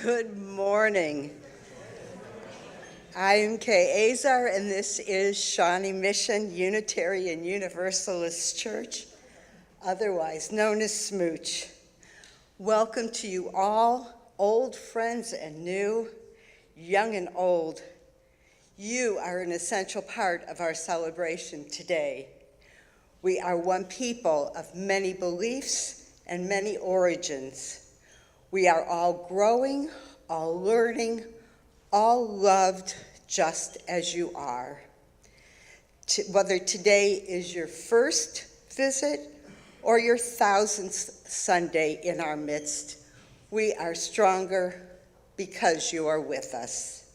Good morning. I am Kay Azar, and this is Shawnee Mission Unitarian Universalist Church, otherwise known as SMUUCh. Welcome to you all, old friends and new, young and old. You are an essential part of our celebration today. We are one people of many beliefs and many origins. We are all growing, all learning, all loved just as you are. Whether today is your first visit or your 1000th Sunday in our midst, we are stronger because you are with us.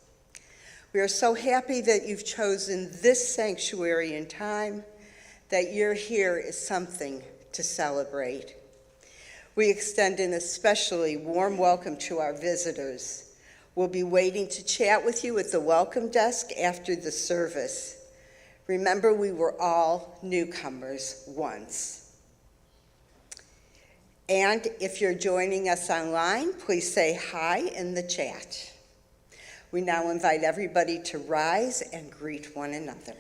We are so happy that you've chosen this sanctuary and time. That you're here is something to celebrate. We extend an especially warm welcome to our visitors. We'll be waiting to chat with you at the welcome desk after the service. Remember, we were all newcomers once. And if you're joining us online, please say hi in the chat. We now invite everybody to rise and greet one another.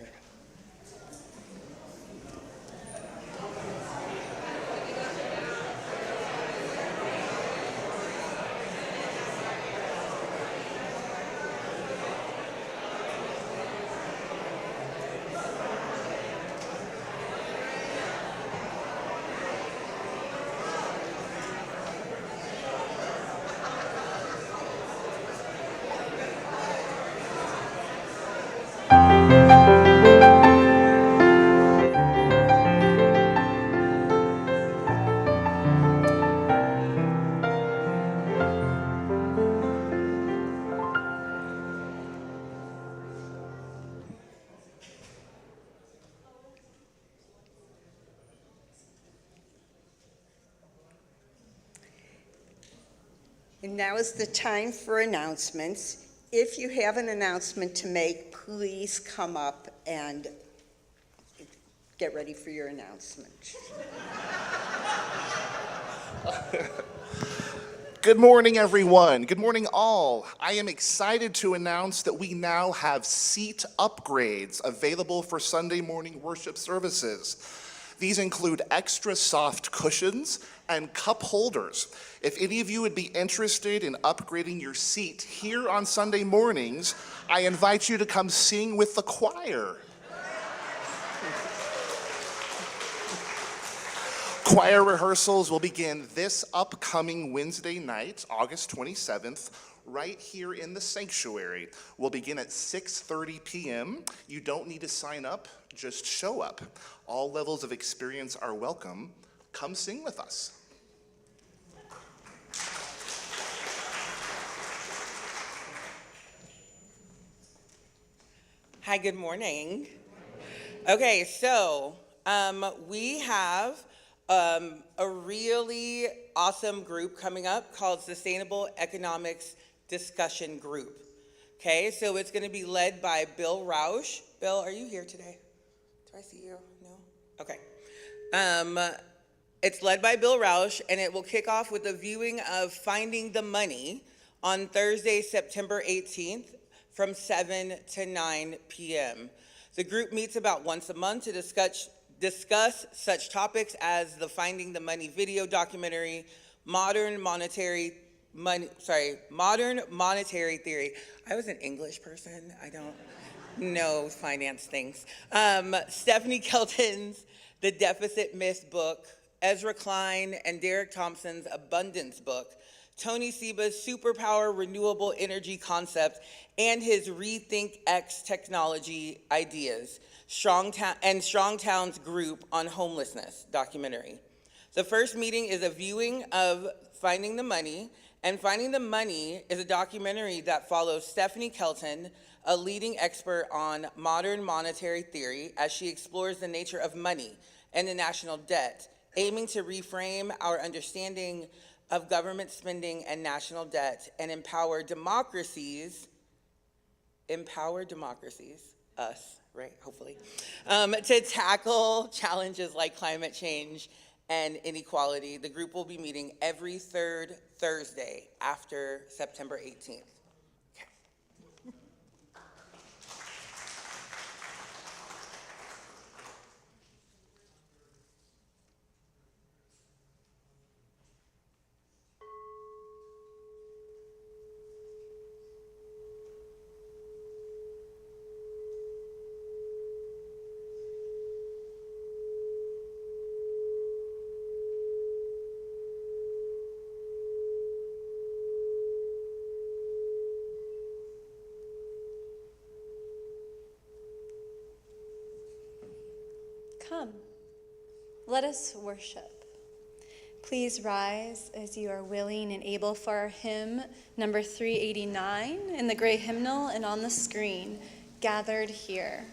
And now is the time for announcements. If you have an announcement to make, please come up and get ready for your announcement. Good morning, everyone. Good morning, all. I am excited to announce that we now have seat upgrades available for Sunday morning worship services. These include extra soft cushions and cup holders. If any of you would be interested in upgrading your seat here on Sunday mornings, I invite you to come sing with the choir. Choir rehearsals will begin this upcoming Wednesday night, August 27th, right here in the sanctuary. We'll begin at 6:30 p.m. You don't need to sign up, just show up. All levels of experience are welcome. Come sing with us. Hi, good morning. Okay, so we have a really awesome group coming up called Sustainable Economics Discussion Group. Okay, so it's going to be led by Bill Rausch. Bill, are you here today? Do I see you? No? Okay. It's led by Bill Rausch, and it will kick off with a viewing of Finding the Money on Thursday, September 18th from 7 to 9 p.m. The group meets about once a month to discuss such topics as the Finding the Money video documentary, modern monetary theory. I was an English person. I don't know finance things. Stephanie Kelton's The Deficit Myth book, Ezra Klein and Derek Thompson's Abundance book, Tony Seba's Superpower Renewable Energy Concept, and his Rethink X technology ideas, Strongtown's group on homelessness documentary. The first meeting is a viewing of Finding the Money, and Finding the Money is a documentary that follows Stephanie Kelton, a leading expert on modern monetary theory, as she explores the nature of money and the national debt, aiming to reframe our understanding of government spending and national debt and empower democracies, us, right, hopefully, to tackle challenges like climate change and Inequality. The group will be meeting every third Thursday after September 18th. Come, let us worship. Please rise as you are willing and able for our hymn number 389 in the gray hymnal and on the screen, Gathered Here.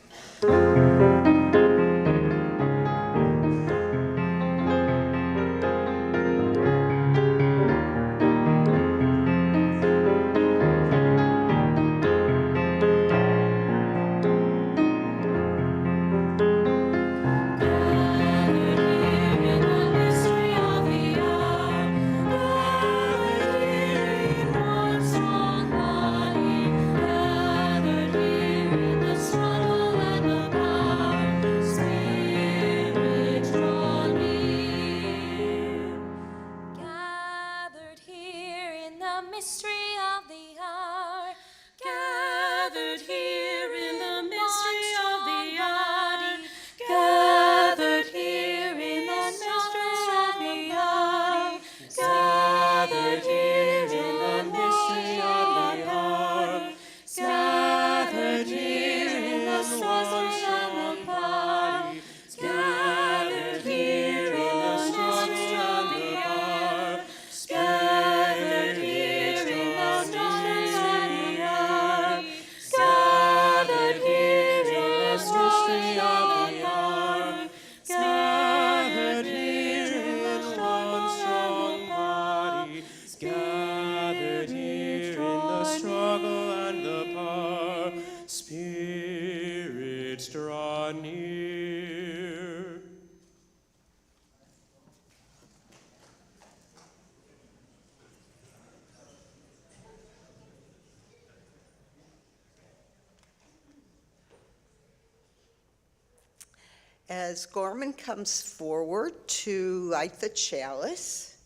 As Gorman comes forward to light the chalice.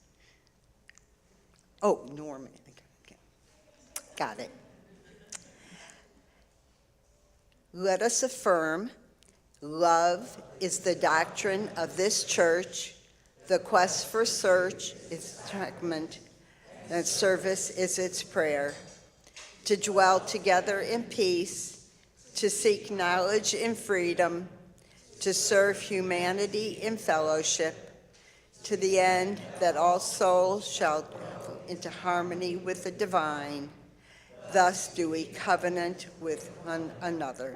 Oh, Norman. Okay. Got it. Let us affirm love is the doctrine of this church, the quest for search is sacrament, and service is its prayer. To dwell together in peace, to seek knowledge in freedom, to serve humanity in fellowship, to the end that all souls shall go into harmony with the divine. Thus do we covenant with one another.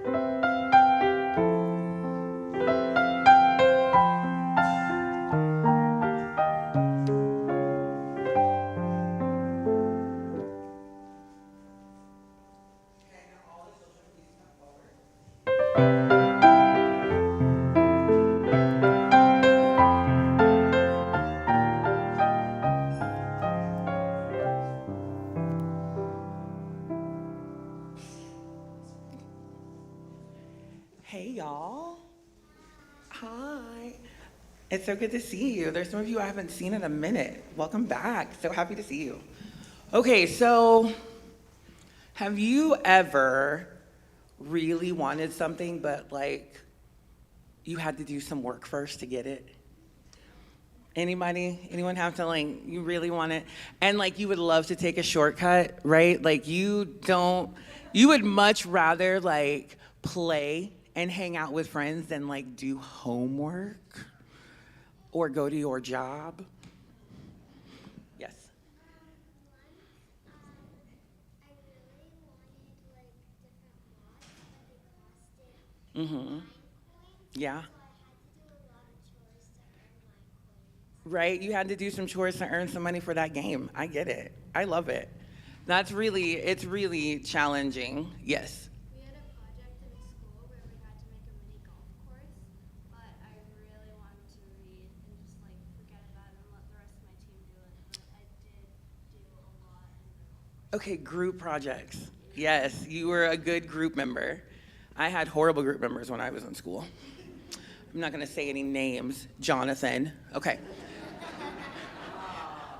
Hey, y'all. Hi. It's so good to see you. There's some of you I haven't seen in a minute. Welcome back. So happy to see you. Okay, so have you ever really wanted something, but like you had to do some work first to get it? Anyone have to, like, you really want it? And like you would love to take a shortcut, right? Like you would much rather like play and hang out with friends than like do homework or go to your job. Yes. Mm-hmm. Yeah. Right? You had to do some chores to earn some money for that game. I get it. I love it. It's really challenging. Yes. We had a project in school where we had to make a mini golf course, but I really wanted to read and just like Okay, group projects. Yes, you were a good group member. I had horrible group members when I was in school. I'm not gonna say any names. Jonathan. Okay.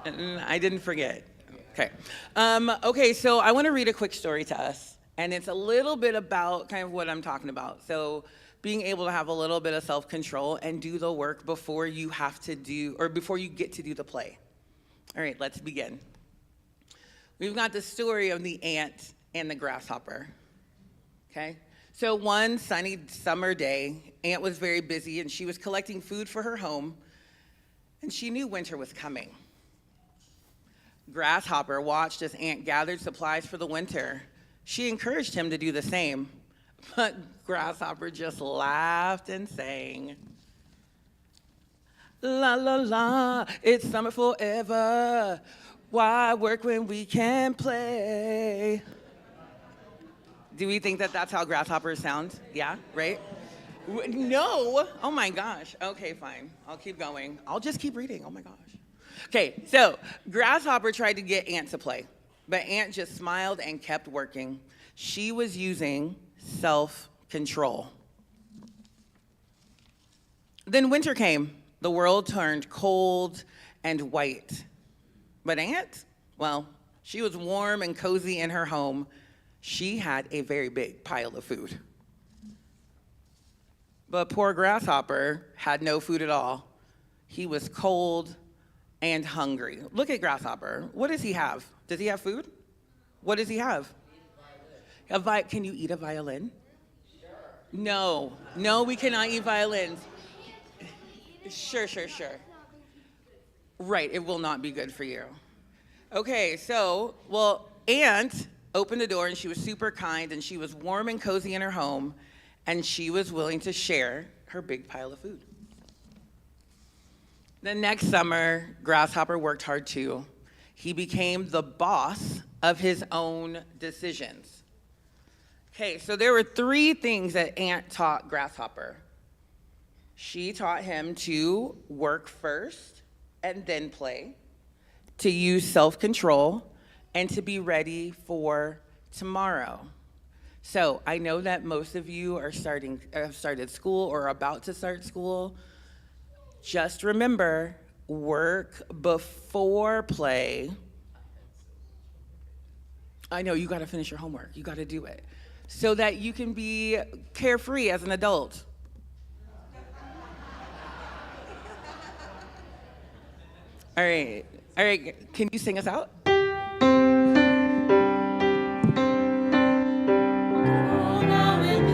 I didn't forget. Okay. Okay, so I wanna read a quick story to us. And it's a little bit about kind of what I'm talking about. So being able to have a little bit of self-control and do the work before you have to do, or before you get to do the play. All right, let's begin. We've got the story of the ant and the grasshopper, okay? So one sunny summer day, Ant was very busy and she was collecting food for her home, and she knew winter was coming. Grasshopper watched as Ant gathered supplies for the winter. She encouraged him to do the same, but Grasshopper just laughed and sang, la la la, it's summer forever. Why work when we can play? Do we think that that's how grasshoppers sound? Yeah, right? No, oh my gosh. Okay, fine, I'll keep going. I'll just keep reading, oh my gosh. Okay, so Grasshopper tried to get Ant to play, but Ant just smiled and kept working. She was using self-control. Then winter came. The world turned cold and white. But Ant, well, she was warm and cozy in her home. She had a very big pile of food. But poor Grasshopper had no food at all. He was cold and hungry. Look at Grasshopper. What does he have? Does he have food? What does he have? Can you eat a violin? Sure. No, we cannot eat violins. Sure. Right, it will not be good for you. Okay, so, well, Ant opened the door and she was super kind and she was warm and cozy in her home and she was willing to share her big pile of food. The next summer, Grasshopper worked hard too. He became the boss of his own decisions. Okay, so there were 3 things that Ant taught Grasshopper. She taught him to work first and then play, to use self-control, and to be ready for tomorrow. So I know that most of you have started school or are about to start school. Just remember, work before play. I know, you gotta finish your homework, you gotta do it, so that you can be carefree as an adult. All right, can you sing us out? Go now in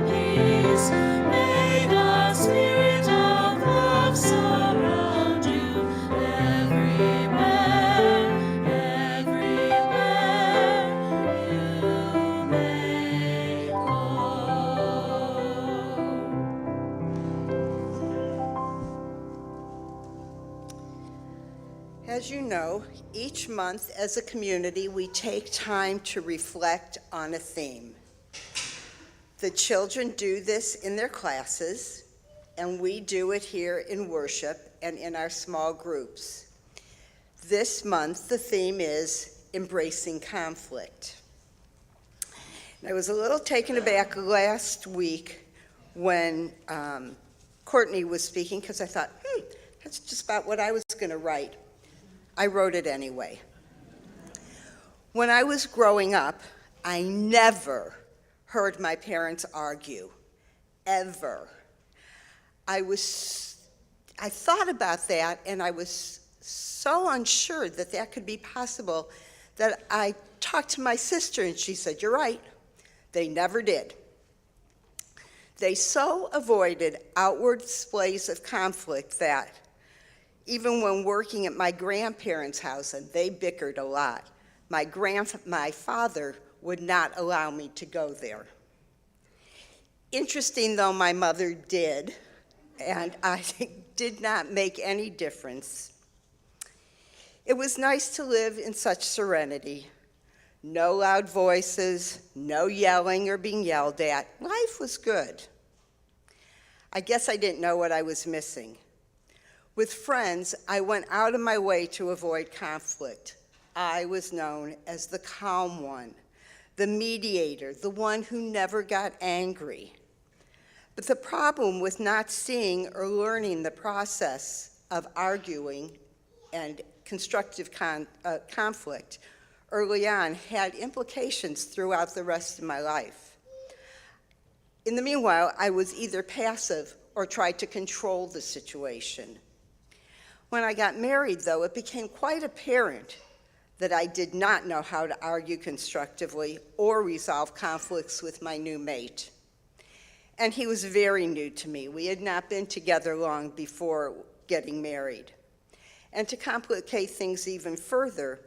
peace, may the spirit of love surround you everywhere you may go. As you know, each month as a community, we take time to reflect on a theme. The children do this in their classes, and we do it here in worship and in our small groups. This month, the theme is embracing conflict. And I was a little taken aback last week when Courtney was speaking, because I thought, that's just about what I was going to write. I wrote it anyway. When I was growing up, I never heard my parents argue, ever. I thought about that, and I was so unsure that that could be possible that I talked to my sister, and she said, "You're right, they never did." They so avoided outward displays of conflict that even when working at my grandparents' house, and they bickered a lot, my father would not allow me to go there. Interesting though my mother did, and I did not make any difference. It was nice to live in such serenity. No loud voices, no yelling or being yelled at. Life was good. I guess I didn't know what I was missing. With friends, I went out of my way to avoid conflict. I was known as the calm one, the mediator, the one who never got angry. But the problem with not seeing or learning the process of arguing and constructive conflict early on had implications throughout the rest of my life. In the meanwhile, I was either passive or tried to control the situation. When I got married, though, it became quite apparent that I did not know how to argue constructively or resolve conflicts with my new mate. And he was very new to me. We had not been together long before getting married. And to complicate things even further,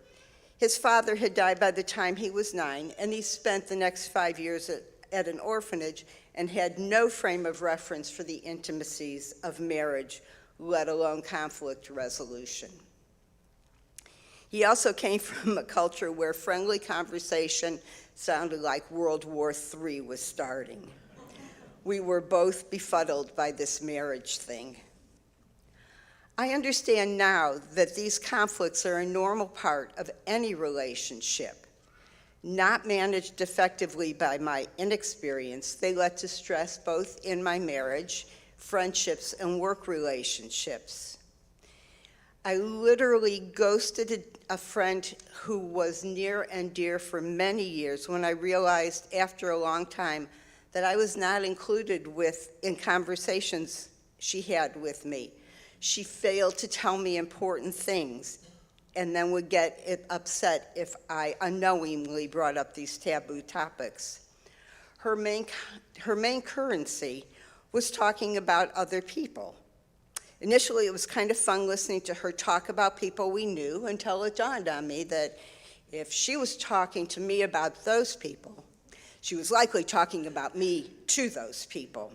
his father had died by the time he was 9, and he spent the next 5 years at an orphanage and had no frame of reference for the intimacies of marriage, let alone conflict resolution. He also came from a culture where friendly conversation sounded like World War III was starting. We were both befuddled by this marriage thing. I understand now that these conflicts are a normal part of any relationship. Not managed effectively by my inexperience, they led to stress both in my marriage, friendships, and work relationships. I literally ghosted a friend who was near and dear for many years when I realized after a long time that I was not included in conversations she had with me. She failed to tell me important things and then would get upset if I unknowingly brought up these taboo topics. Her main currency was talking about other people. Initially, it was kind of fun listening to her talk about people we knew until it dawned on me that if she was talking to me about those people, she was likely talking about me to those people.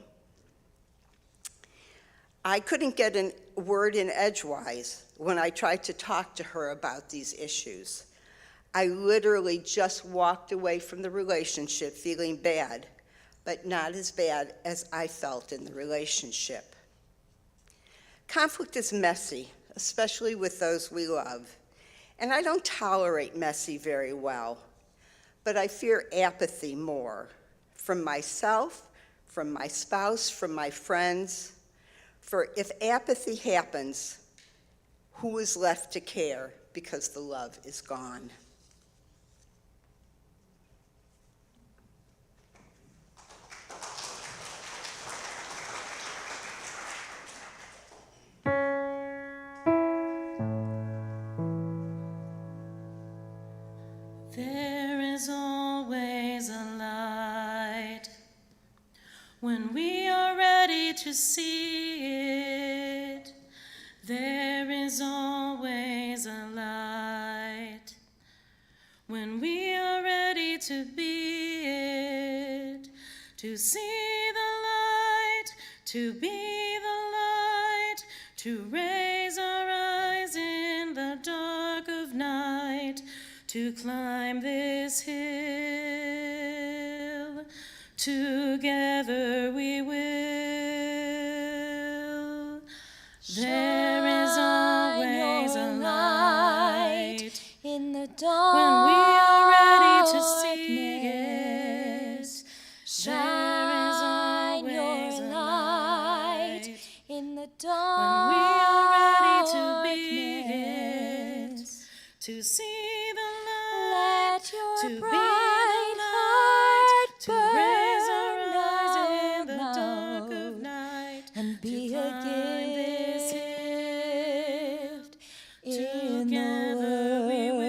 I couldn't get a word in edgewise when I tried to talk to her about these issues. I literally just walked away from the relationship feeling bad, but not as bad as I felt in the relationship. Conflict is messy, especially with those we love, and I don't tolerate messy very well, but I fear apathy more, from myself, from my spouse, from my friends. For if apathy happens, who is left to care because the love is gone? There is always a light when we are ready to see it. There is always a light when we are ready to be it, to see the light, to be the light, to raise our eyes in the dark of night, to climb this hill. Together we will. There is always a light in the when we are ready to see it. There is always a light in the when we are ready to be it, to see the light, Let your to be bright the light, to heart raise our burn eyes in the out dark of night, and to be a climb this gift in Together we the will.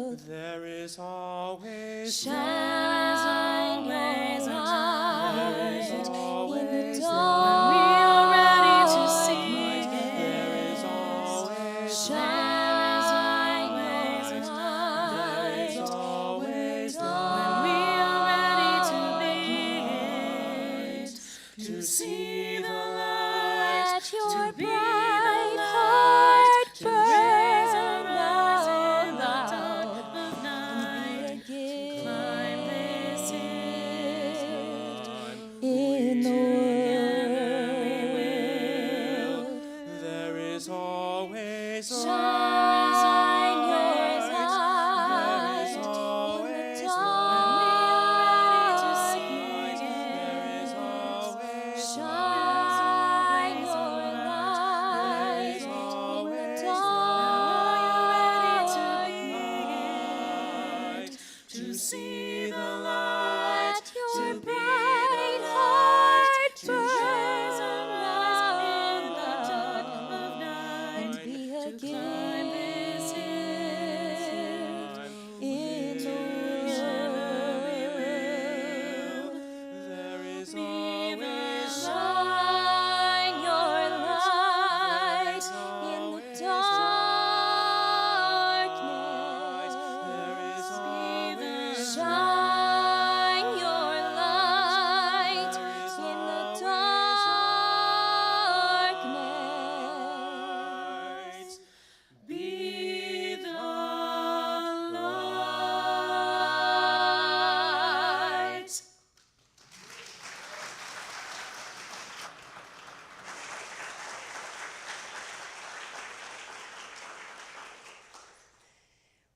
world. There is always Shine always your a light There is in the always dark when we are ready to see night. it. There is always Shine your There is light always When we are ready to be it, to see the light, Let your to be the bright light, heart to raise our burn eyes in the out dark of and night, be a climb this gift in the world. There is always Shine your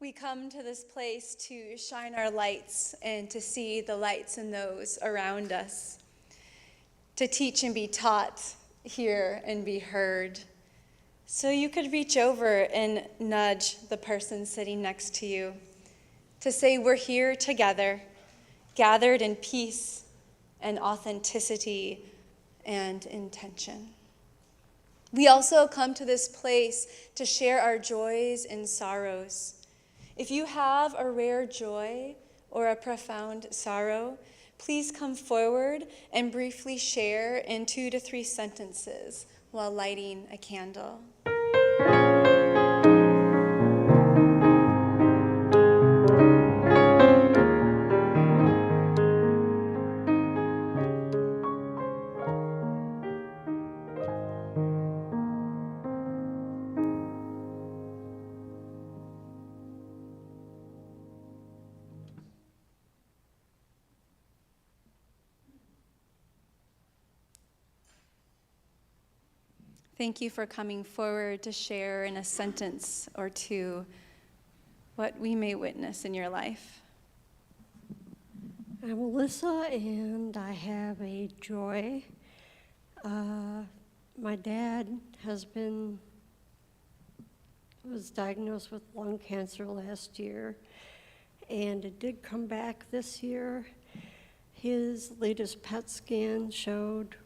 We come to this place to shine our lights and to see the lights in those around us, to teach and be taught, hear and be heard. So you could reach over and nudge the person sitting next to you to say, we're here together, gathered in peace and authenticity and intention. We also come to this place to share our joys and sorrows. If you have a rare joy or a profound sorrow, please come forward and briefly share in 2 to 3 sentences while lighting a candle. Thank you for coming forward to share in a sentence or two what we may witness in your life. I'm Alyssa, and I have a joy. My dad was diagnosed with lung cancer last year, and it did come back this year. His latest PET scan showed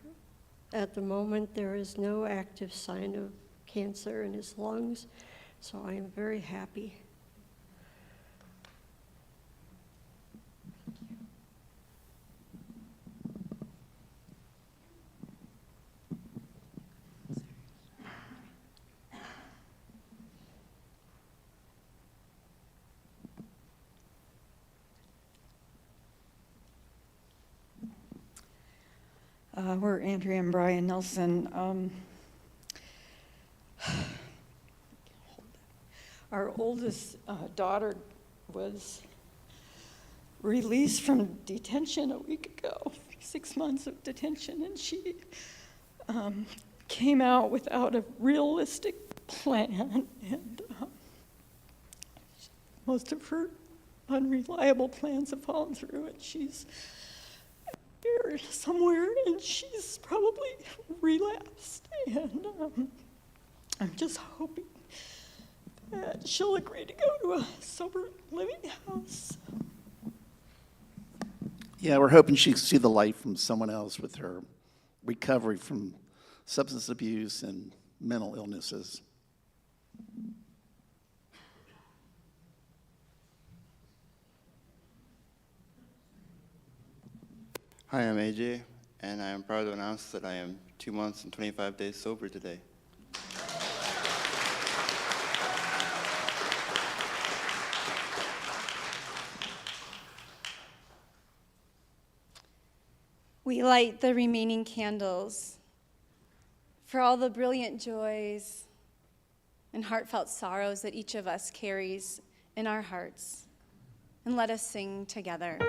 at the moment there is no active sign of cancer in his lungs, so I am very happy. We're Andrea and Brian Nelson. Our oldest daughter was released from detention a week ago, 6 months of detention, and she came out without a realistic plan, and most of her unreliable plans have fallen through, and she's here somewhere, and she's probably relapsed, and I'm just hoping that she'll agree to go to a sober living house. Yeah, we're hoping she can see the light from someone else with her recovery from substance abuse and mental illnesses. Hi, I'm AJ, and I am proud to announce that I am 2 months and 25 days sober today. We light the remaining candles for all the brilliant joys and heartfelt sorrows that each of us carries in our hearts. And let us sing together.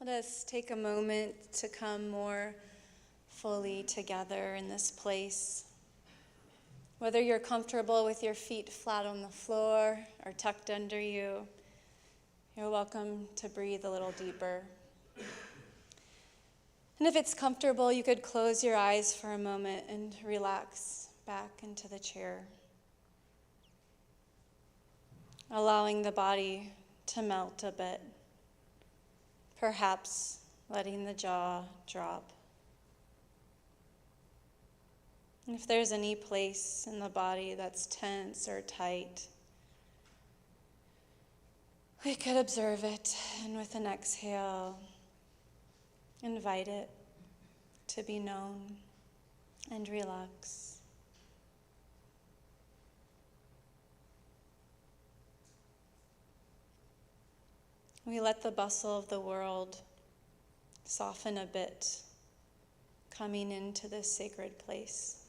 Let us take a moment to come more fully together in this place. Whether you're comfortable with your feet flat on the floor or tucked under you, you're welcome to breathe a little deeper. And if it's comfortable, you could close your eyes for a moment and relax back into the chair, allowing the body to melt a bit. Perhaps letting the jaw drop. And if there's any place in the body that's tense or tight, We could observe it, and with an exhale, invite it to be known and relax. We let the bustle of the world soften a bit, coming into this sacred place.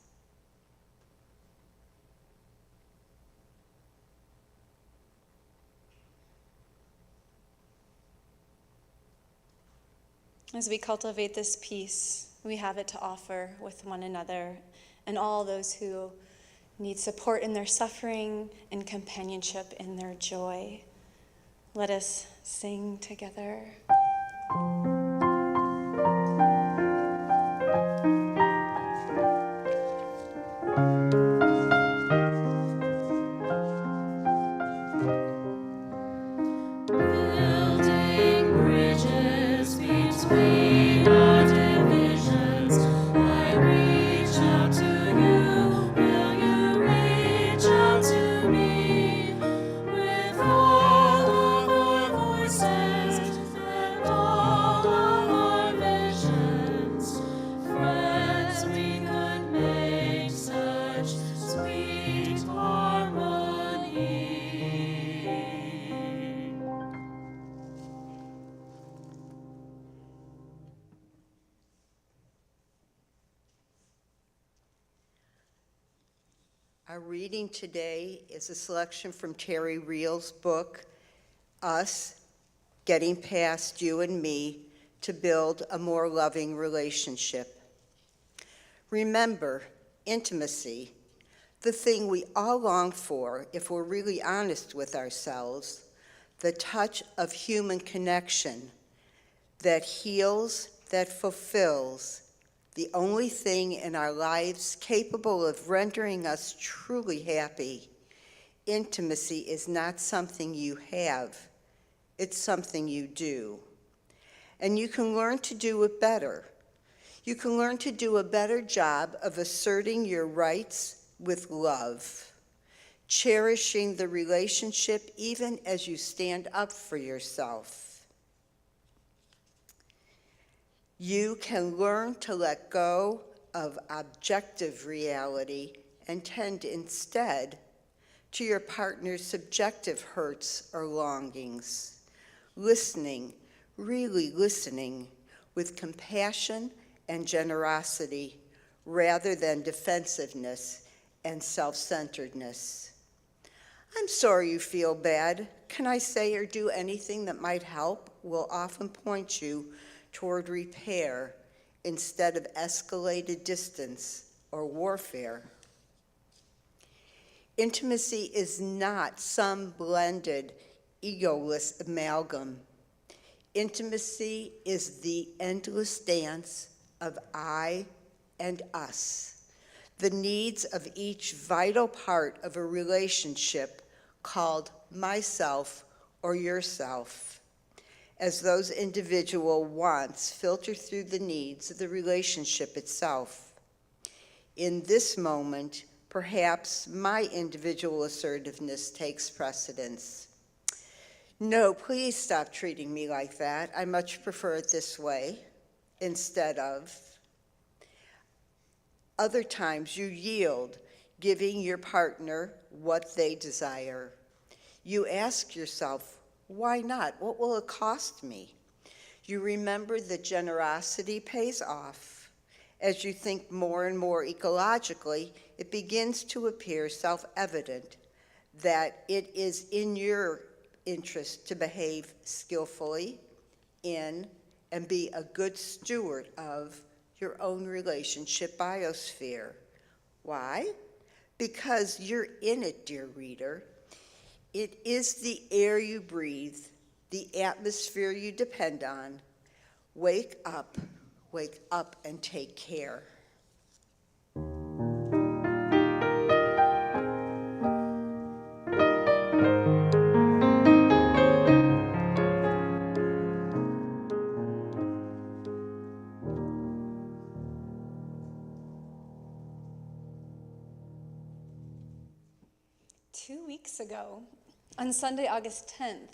As we cultivate this peace, we have it to offer with one another and all those who need support in their suffering and companionship in their joy. Let us sing together. Building bridges between our divisions. I reach out to you. Will you reach out to me? With all of our voices and all of our visions, friends, we could make such sweet harmony. Our reading today is a selection from Teri Grunthaner's book, Us, Getting Past You and Me to Build a More Loving Relationship. Remember, intimacy, the thing we all long for if we're really honest with ourselves, the touch of human connection that heals, that fulfills, the only thing in our lives capable of rendering us truly happy. Intimacy is not something you have, it's something you do. And you can learn to do it better. You can learn to do a better job of asserting your rights with love, cherishing the relationship even as you stand up for yourself. You can learn to let go of objective reality and tend instead to your partner's subjective hurts or longings, listening, really listening with compassion and generosity rather than defensiveness and self-centeredness. I'm sorry you feel bad. Can I say or do anything that might help? Will often point you toward repair instead of escalated distance or warfare. Intimacy is not some blended, egoless amalgam. Intimacy is the endless dance of I and us, the needs of each vital part of a relationship called myself or yourself, as those individual wants filter through the needs of the relationship itself. In this moment, perhaps my individual assertiveness takes precedence. No, please stop treating me like that. I much prefer it this way instead of. Other times you yield, giving your partner what they desire. You ask yourself, why not? What will it cost me? You remember that generosity pays off. As you think more and more ecologically, it begins to appear self-evident that it is in your interest to behave skillfully in and be a good steward of your own relationship biosphere. Why? Because you're in it, dear reader. It is the air you breathe, the atmosphere you depend on. Wake up and take care. 2 weeks ago, on Sunday, August 10th,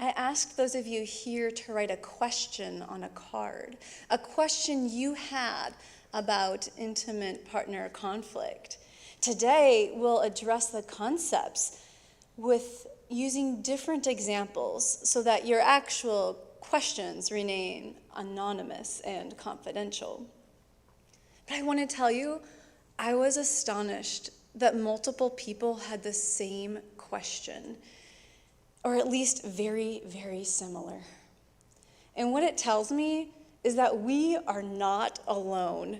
I asked those of you here to write a question on a card, a question you had about intimate partner conflict. Today, we'll address the concepts with using different examples so that your actual questions remain anonymous and confidential. But I want to tell you, I was astonished that multiple people had the same question, or at least very, very similar. And what it tells me is that we are not alone.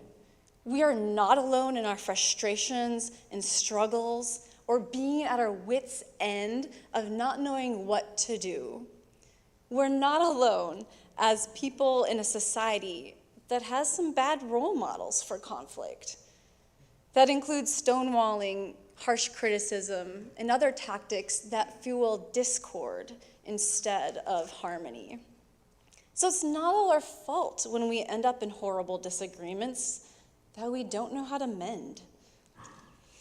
We are not alone in our frustrations and struggles or being at our wits' end of not knowing what to do. We're not alone as people in a society that has some bad role models for conflict. That includes stonewalling, harsh criticism, and other tactics that fuel discord instead of harmony. So it's not all our fault when we end up in horrible disagreements that we don't know how to mend.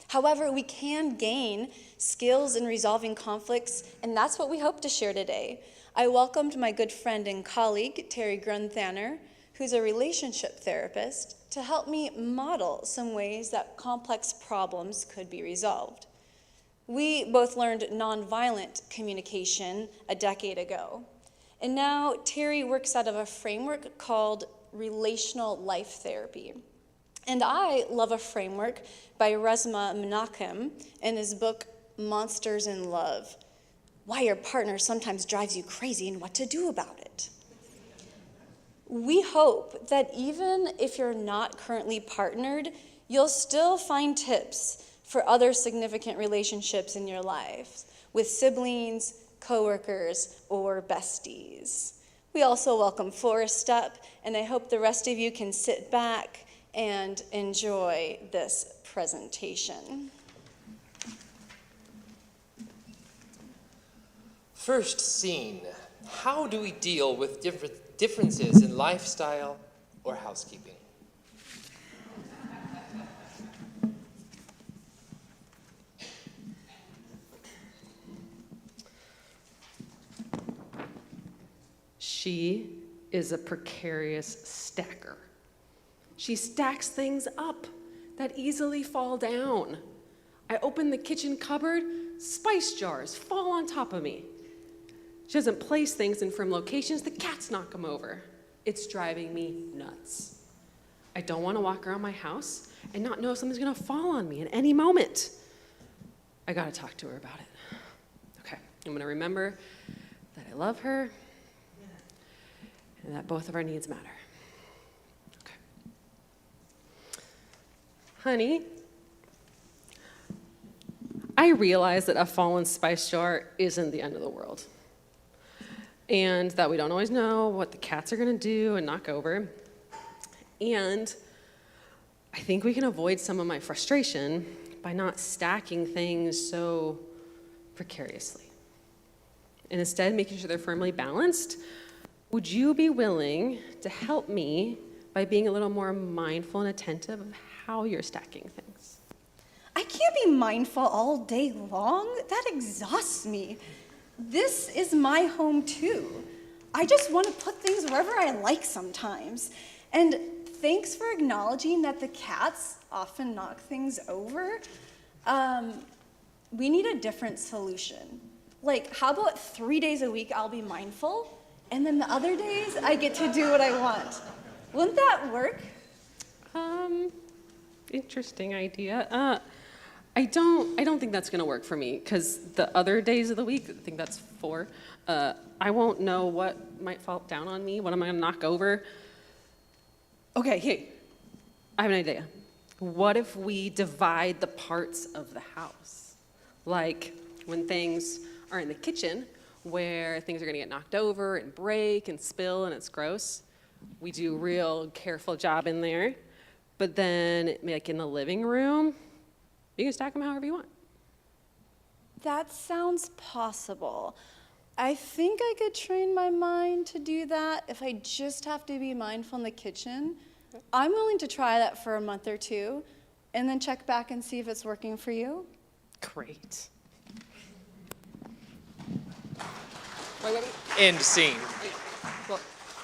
However, we can gain skills in resolving conflicts, and that's what we hope to share today. I welcomed my good friend and colleague, Teri Grunthaner, who's a relationship therapist, to help me model some ways that complex problems could be resolved. We both learned nonviolent communication a decade ago, and now Teri works out of a framework called relational life therapy. And I love a framework by Resmaa Menakem in his book, Monsters in Love, Why Your Partner Sometimes Drives You Crazy and What to Do About It. We hope that even if you're not currently partnered, you'll still find tips for other significant relationships in your life with siblings, coworkers, or besties. We also welcome Forrest Step, and I hope the rest of you can sit back and enjoy this presentation. First scene, how do we deal with differences in lifestyle or housekeeping? She is a precarious stacker. She stacks things up that easily fall down. I open the kitchen cupboard, spice jars fall on top of me. She doesn't place things in firm locations, the cats knock them over. It's driving me nuts. I don't want to walk around my house and not know if something's gonna fall on me at any moment. I gotta talk to her about it. Okay, I'm gonna remember that I love her and that both of our needs matter. Okay. Honey, I realize that a fallen spice jar isn't the end of the world, and that we don't always know what the cats are gonna do and knock over. And I think we can avoid some of my frustration by not stacking things so precariously, and instead making sure they're firmly balanced. Would you be willing to help me by being a little more mindful and attentive of how you're stacking things? I can't be mindful all day long. That exhausts me. This is my home too. I just want to put things wherever I like sometimes. And thanks for acknowledging that the cats often knock things over. We need a different solution. Like, how about 3 days a week I'll be mindful, and then the other days I get to do what I want? Wouldn't that work? Interesting idea. I don't think that's gonna work for me, because the other days of the week, I think that's 4, I won't know what might fall down on me, what am I gonna knock over. Okay, hey, I have an idea. What if we divide the parts of the house? Like when things are in the kitchen, where things are gonna get knocked over and break and spill and it's gross, we do a real careful job in there. But then, like in the living room, you can stack them however you want. That sounds possible. I think I could train my mind to do that if I just have to be mindful in the kitchen. I'm willing to try that for a month or 2, and then check back and see if it's working for you. Great. End scene. Well,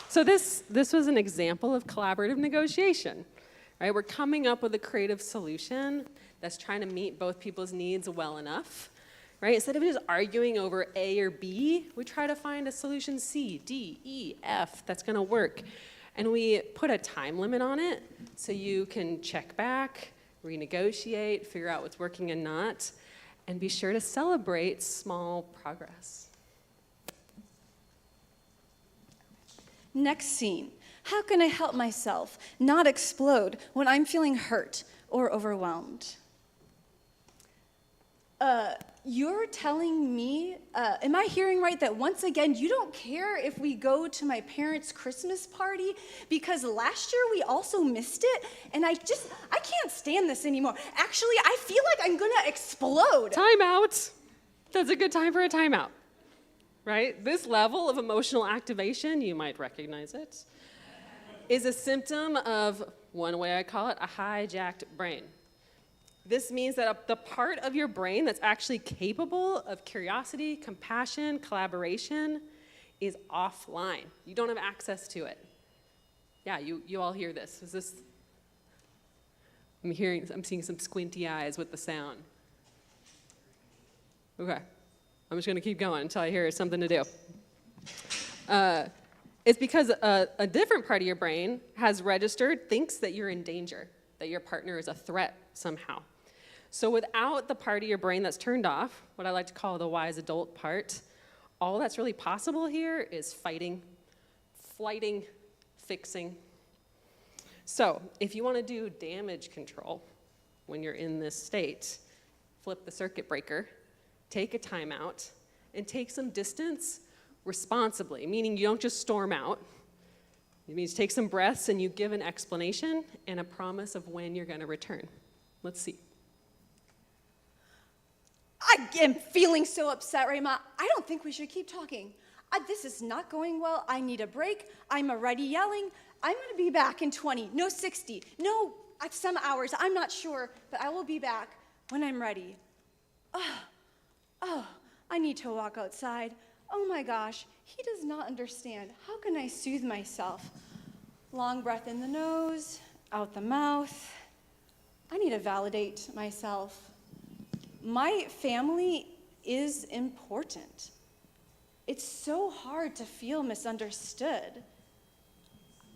so this was an example of collaborative negotiation, right? We're coming up with a creative solution that's trying to meet both people's needs well enough, right? Instead of just arguing over A or B, we try to find a solution C, D, E, F that's gonna work. And we put a time limit on it so you can check back, renegotiate, figure out what's working and not, and be sure to celebrate small progress. Next scene. How can I help myself not explode when I'm feeling hurt or overwhelmed? You're telling me, am I hearing right that once again you don't care if we go to my parents' Christmas party because last year we also missed it and I can't stand this anymore. Actually, I feel like I'm gonna explode. Time out. That's a good time for a timeout, right? This level of emotional activation, you might recognize it, is a symptom of, one way I call it, a hijacked brain. This means that the part of your brain that's actually capable of curiosity, compassion, collaboration is offline. You don't have access to it. Yeah, you all hear this. Is this? I'm seeing some squinty eyes with the sound. Okay, I'm just gonna keep going until I hear something to do. It's because a different part of your brain has registered, thinks that you're in danger, that your partner is a threat somehow. So without the part of your brain that's turned off, what I like to call the wise adult part, all that's really possible here is fighting, flighting, fixing. So if you want to do damage control when you're in this state, flip the circuit breaker, take a timeout, and take some distance responsibly, meaning you don't just storm out. It means take some breaths and you give an explanation and a promise of when you're going to return. Let's see. I am feeling so upset right now. I don't think we should keep talking. This is not going well. I need a break. I'm already yelling. I'm going to be back in 20, no 60, no some hours. I'm not sure, but I will be back when I'm ready. I need to walk outside. Oh my gosh, he does not understand. How can I soothe myself? Long breath in the nose, out the mouth. I need to validate myself. My family is important. It's so hard to feel misunderstood.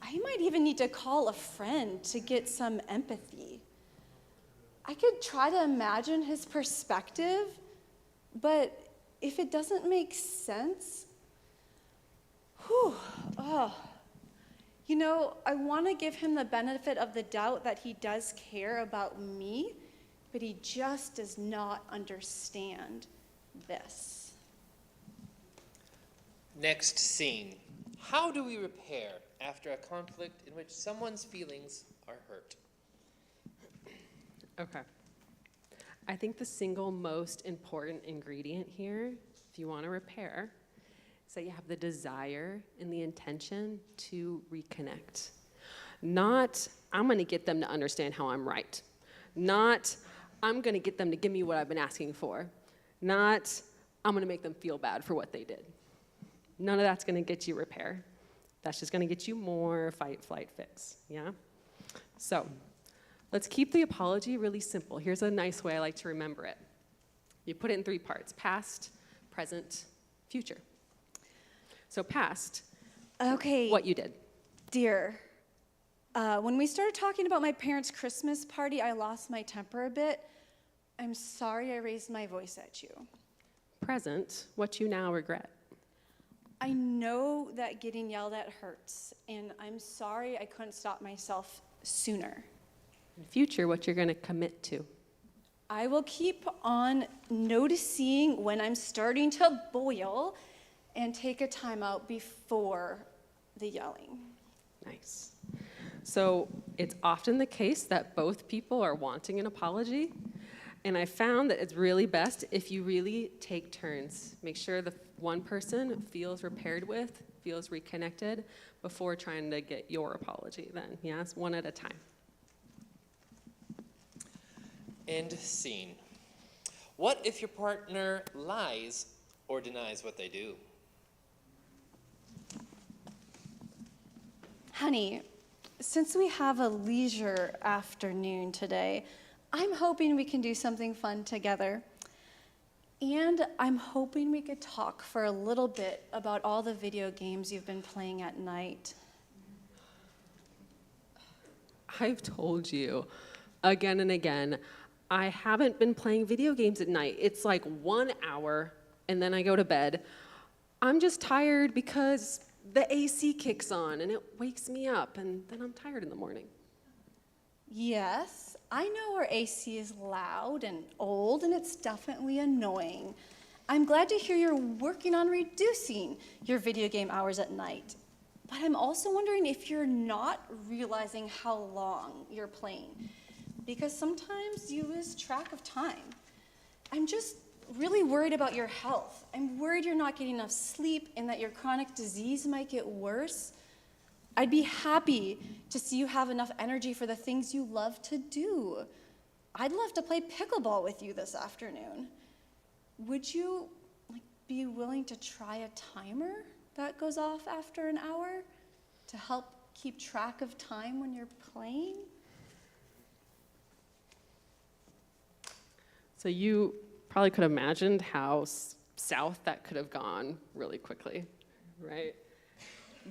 I might even need to call a friend to get some empathy. I could try to imagine his perspective, but if it doesn't make sense, I want to give him the benefit of the doubt that he does care about me, but he just does not understand this. Next scene. How do we repair after a conflict in which someone's feelings are hurt? Okay. I think the single most important ingredient here, if you want to repair, is that you have the desire and the intention to reconnect. Not, I'm going to get them to understand how I'm right. Not, I'm going to get them to give me what I've been asking for. Not, I'm going to make them feel bad for what they did. None of that's going to get you repair. That's just going to get you more fight, flight, fix, yeah? So let's keep the apology really simple. Here's a nice way I like to remember it. You put it in 3 parts: past, present, future. So past, okay, what you did. Dear, when we started talking about my parents' Christmas party, I lost my temper a bit. I'm sorry I raised my voice at you. Present, what you now regret. I know that getting yelled at hurts, and I'm sorry I couldn't stop myself sooner. In future, what you're going to commit to. I will keep on noticing when I'm starting to boil and take a time out before the yelling. Nice. So it's often the case that both people are wanting an apology, and I found that it's really best if you really take turns. Make sure the one person feels repaired with, feels reconnected, before trying to get your apology then. Yes, one at a time. End scene. What if your partner lies or denies what they do? Honey, since we have a leisure afternoon today, I'm hoping we can do something fun together. And I'm hoping we could talk for a little bit about all the video games you've been playing at night. I've told you again and again, I haven't been playing video games at night. It's like 1 hour, and then I go to bed. I'm just tired because the AC kicks on, and it wakes me up, and then I'm tired in the morning. Yes, I know our AC is loud and old, and it's definitely annoying. I'm glad to hear you're working on reducing your video game hours at night. But I'm also wondering if you're not realizing how long you're playing, because sometimes you lose track of time. I'm just really worried about your health. I'm worried you're not getting enough sleep and that your chronic disease might get worse. I'd be happy to see you have enough energy for the things you love to do. I'd love to play pickleball with you this afternoon. Would you be willing to try a timer that goes off after an hour to help keep track of time when you're playing? So you probably could have imagined how south that could have gone really quickly, right?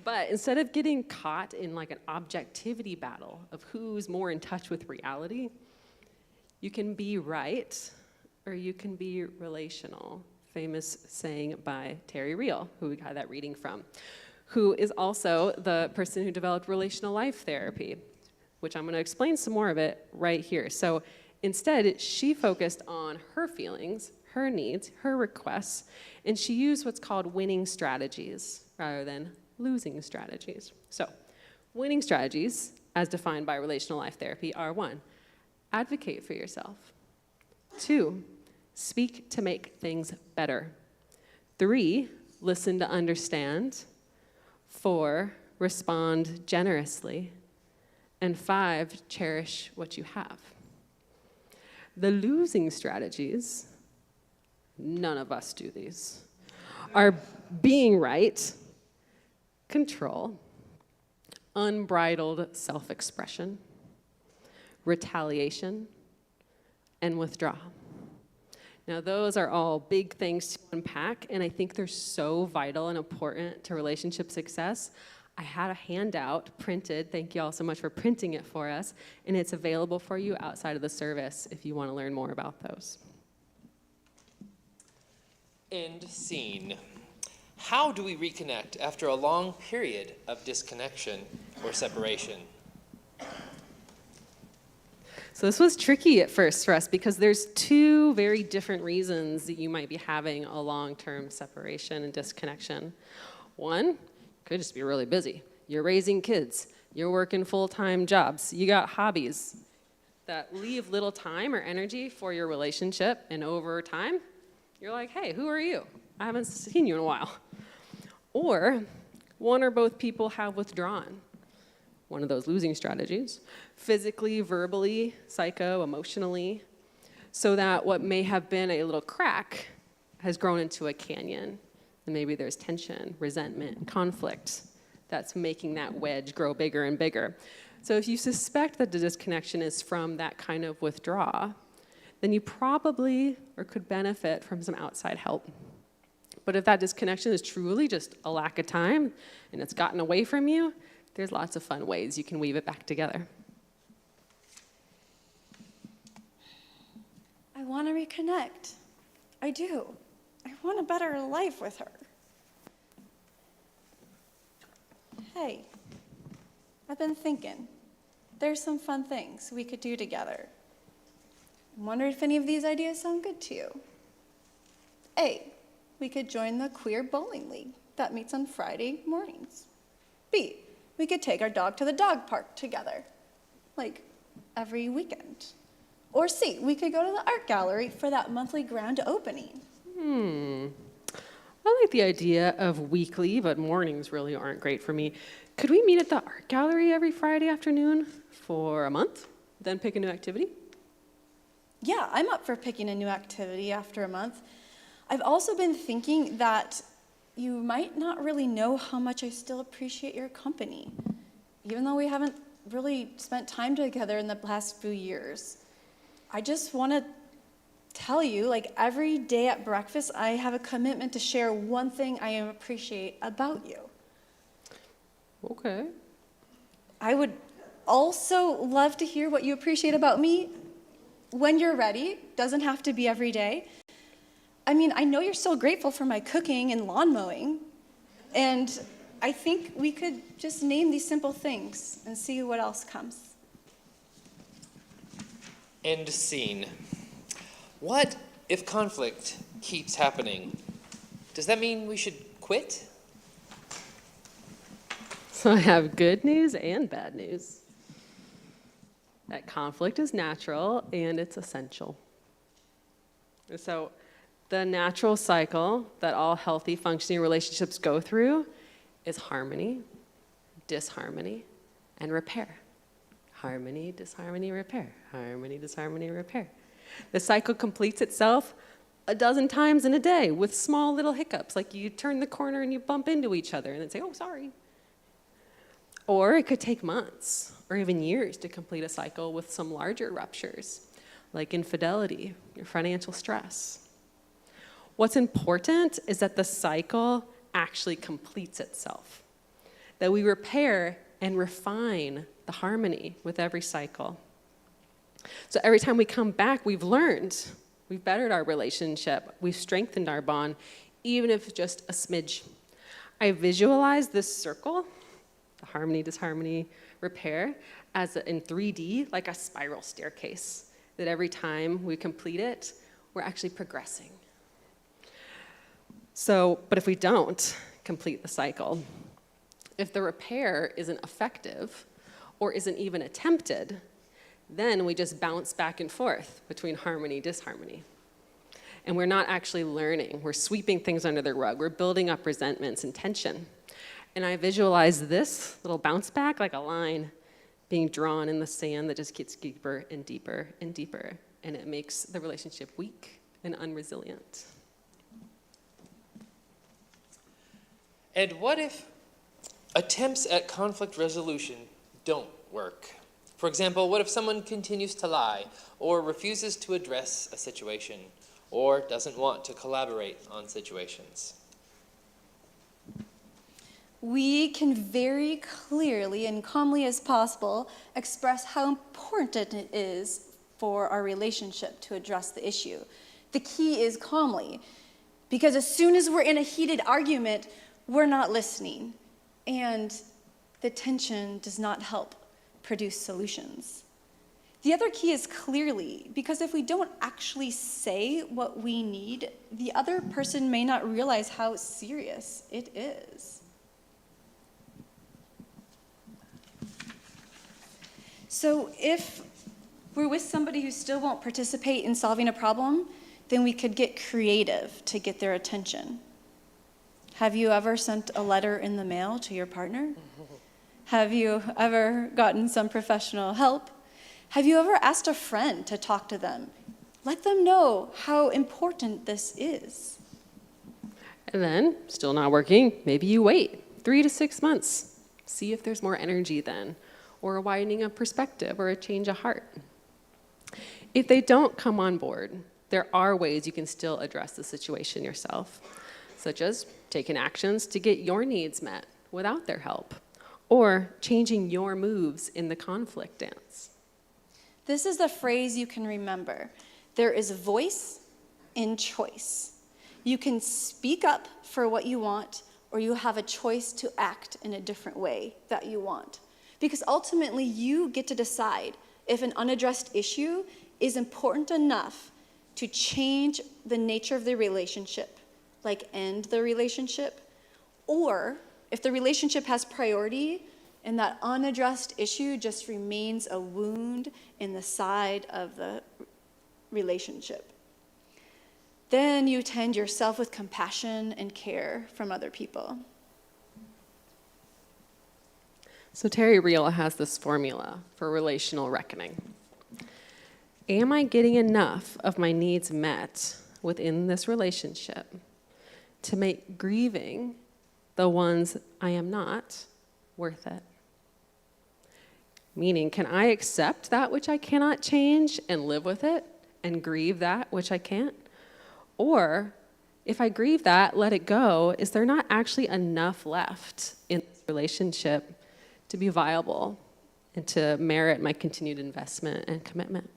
But instead of getting caught in like an objectivity battle of who's more in touch with reality, you can be right or you can be relational. Famous saying by Teri Grunthaner, who we got that reading from, who is also the person who developed relational life therapy, which I'm going to explain some more of it right here. So instead, she focused on her feelings, her needs, her requests, and she used what's called winning strategies rather than losing strategies. So winning strategies, as defined by relational life therapy, are 1, advocate for yourself. 2, speak to make things better. 3, listen to understand. 4, respond generously. And 5, cherish what you have. The losing strategies, none of us do these, are being right, control, unbridled self-expression, retaliation, and withdraw. Now, those are all big things to unpack, and I think they're so vital and important to relationship success. I had a handout printed. Thank you all so much for printing it for us, and it's available for you outside of the service if you want to learn more about those. End scene. How do we reconnect after a long period of disconnection or separation? So this was tricky at first for us because there's 2 very different reasons that you might be having a long-term separation and disconnection. 1, could just be really busy. You're raising kids. You're working full-time jobs. You got hobbies that leave little time or energy for your relationship, and over time, you're like, hey, who are you? I haven't seen you in a while. Or 1 or both people have withdrawn. One of those losing strategies, physically, verbally, emotionally, so that what may have been a little crack has grown into a canyon. And maybe there's tension, resentment, conflict that's making that wedge grow bigger and bigger. So if you suspect that the disconnection is from that kind of withdrawal, then you probably or could benefit from some outside help. But if that disconnection is truly just a lack of time and it's gotten away from you, there's lots of fun ways you can weave it back together. I want to reconnect. I do. I want a better life with her. Hey, I've been thinking. There's some fun things we could do together. I wonder if any of these ideas sound good to you. A, we could join the Queer Bowling League that meets on Friday mornings. B, we could take our dog to the dog park together, like every weekend. Or C, we could go to the art gallery for that monthly grand opening. I like the idea of weekly, but mornings really aren't great for me. Could we meet at the art gallery every Friday afternoon for a month, then pick a new activity? Yeah, I'm up for picking a new activity after a month. I've also been thinking that you might not really know how much I still appreciate your company. even though we haven't really spent time together in the past few years. I just want to tell you, like every day at breakfast, I have a commitment to share one thing I appreciate about you. Okay. I would also love to hear what you appreciate about me when you're ready. Doesn't have to be every day. I mean, I know you're so grateful for my cooking and lawn mowing, and I think we could just name these simple things and see what else comes. End scene. What if conflict keeps happening? Does that mean we should quit? So I have good news and bad news. That conflict is natural and it's essential. So the natural cycle that all healthy, functioning relationships go through is harmony, disharmony, and repair. Harmony, disharmony, repair. Harmony, disharmony, repair. The cycle completes itself a dozen times in a day with small little hiccups, like you turn the corner and you bump into each other and then say, oh, sorry. Or it could take months or even years to complete a cycle with some larger ruptures, like infidelity or financial stress. What's important is that the cycle actually completes itself, that we repair and refine the harmony with every cycle. So every time we come back, we've learned, we've bettered our relationship, we've strengthened our bond, even if it's just a smidge. I visualize this circle, the harmony, disharmony, repair, as in 3D, like a spiral staircase, that every time we complete it, we're actually progressing. So, but if we don't complete the cycle, if the repair isn't effective or isn't even attempted, then we just bounce back and forth between harmony, disharmony. And we're not actually learning. We're sweeping things under the rug. We're building up resentments and tension. And I visualize this little bounce back like a line being drawn in the sand that just gets deeper and deeper and deeper. And it makes the relationship weak and unresilient. And what if attempts at conflict resolution don't work? For example, what if someone continues to lie or refuses to address a situation or doesn't want to collaborate on situations? We can very clearly and calmly as possible express how important it is for our relationship to address the issue. The key is calmly, because as soon as we're in a heated argument, we're not listening, and the tension does not help produce solutions. The other key is clearly, because if we don't actually say what we need, the other person may not realize how serious it is. So if we're with somebody who still won't participate in solving a problem, then we could get creative to get their attention. Have you ever sent a letter in the mail to your partner? Have you ever gotten some professional help? Have you ever asked a friend to talk to them? Let them know how important this is. And then, still not working, maybe you wait 3 to 6 months. See if there's more energy then, or a widening of perspective, or a change of heart. If they don't come on board, there are ways you can still address the situation yourself, such as taking actions to get your needs met without their help, or changing your moves in the conflict dance. This is the phrase you can remember. There is a voice in choice. You can speak up for what you want, or you have a choice to act in a different way that you want. Because ultimately, you get to decide if an unaddressed issue is important enough to change the nature of the relationship, like end the relationship, or if the relationship has priority and that unaddressed issue just remains a wound in the side of the relationship. Then you tend yourself with compassion and care from other people. So Teri Real has this formula for relational reckoning. Am I getting enough of my needs met within this relationship to make grieving the ones I am not worth it? Meaning, can I accept that which I cannot change and live with it and grieve that which I can't? Or if I grieve that, let it go, is there not actually enough left in this relationship to be viable and to merit my continued investment and commitment?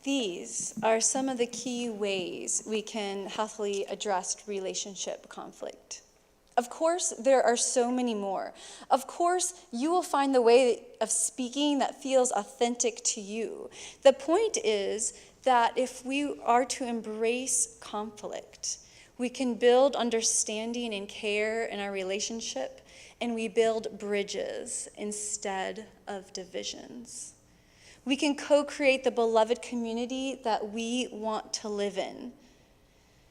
These are some of the key ways we can healthily address relationship conflict. Of course, there are so many more. Of course, you will find the way of speaking that feels authentic to you. The point is that if we are to embrace conflict, we can build understanding and care in our relationship, and we build bridges instead of divisions. We can co-create the beloved community that we want to live in.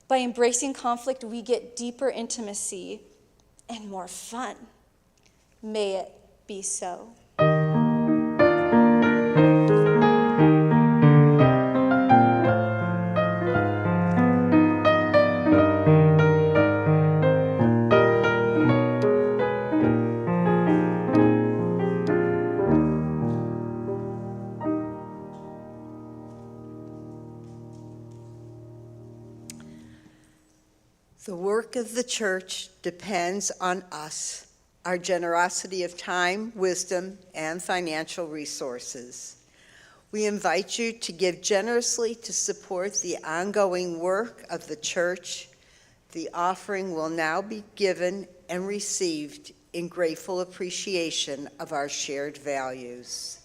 By embracing conflict, we get deeper intimacy and more fun. May it be so. The work of the church depends on us, our generosity of time, wisdom, and financial resources. We invite you to give generously to support the ongoing work of the church. The offering will now be given and received in grateful appreciation of our shared values.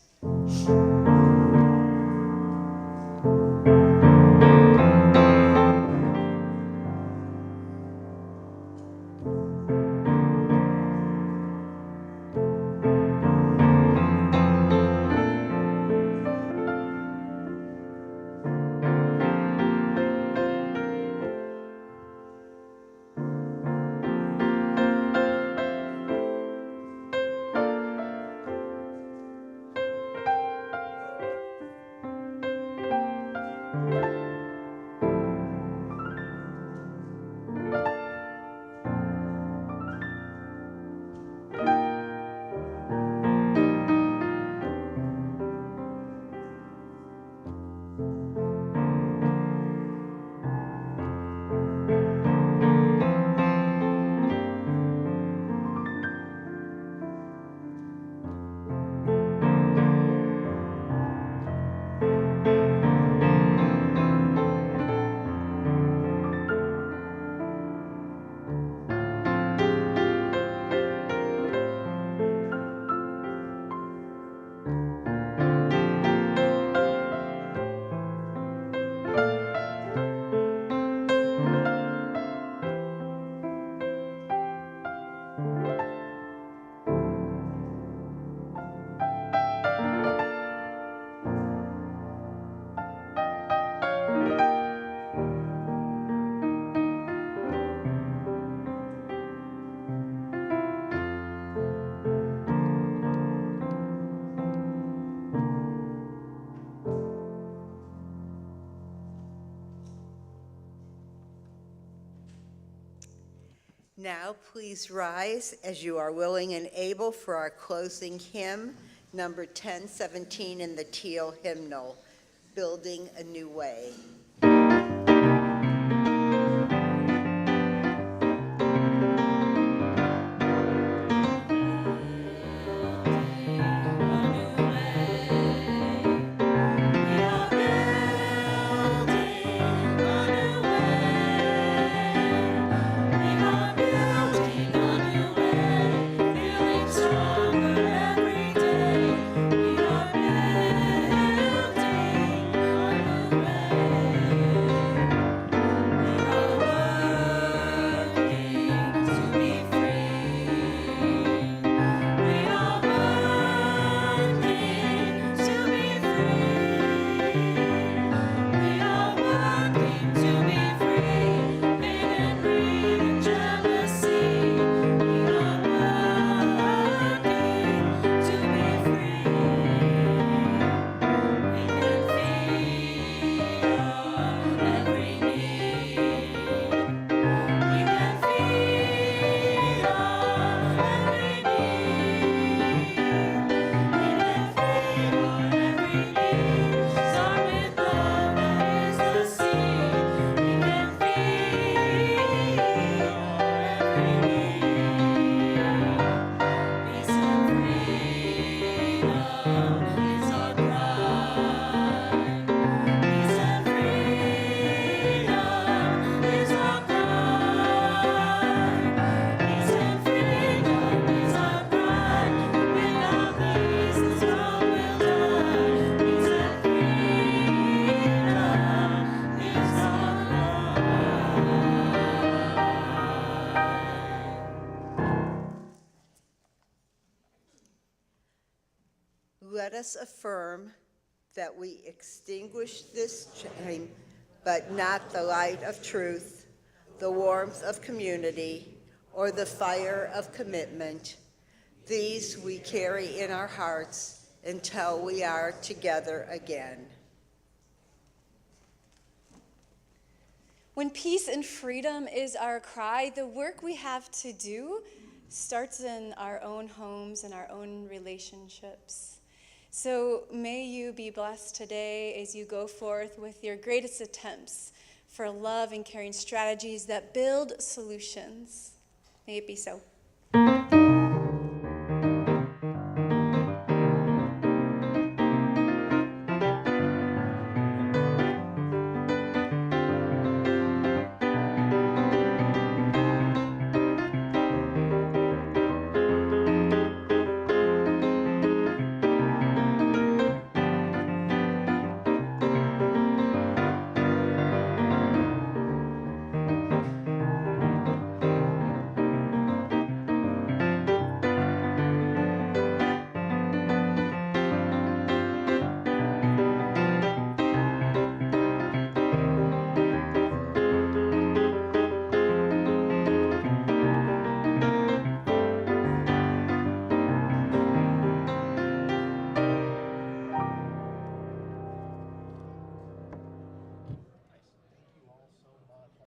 Now, please rise as you are willing and able for our closing hymn, number 1017 in the teal hymnal, Building a New Way. Stronger every day. We are building a new way. let us affirm that we extinguish this flame, but not the light of truth, the warmth of community, or the fire of commitment. These we carry in our hearts until we are together again. When peace and freedom is our cry, the work we have to do starts in our own homes and our own relationships. So may you be blessed today as you go forth with your greatest attempts for love and caring strategies that build solutions. May it be so.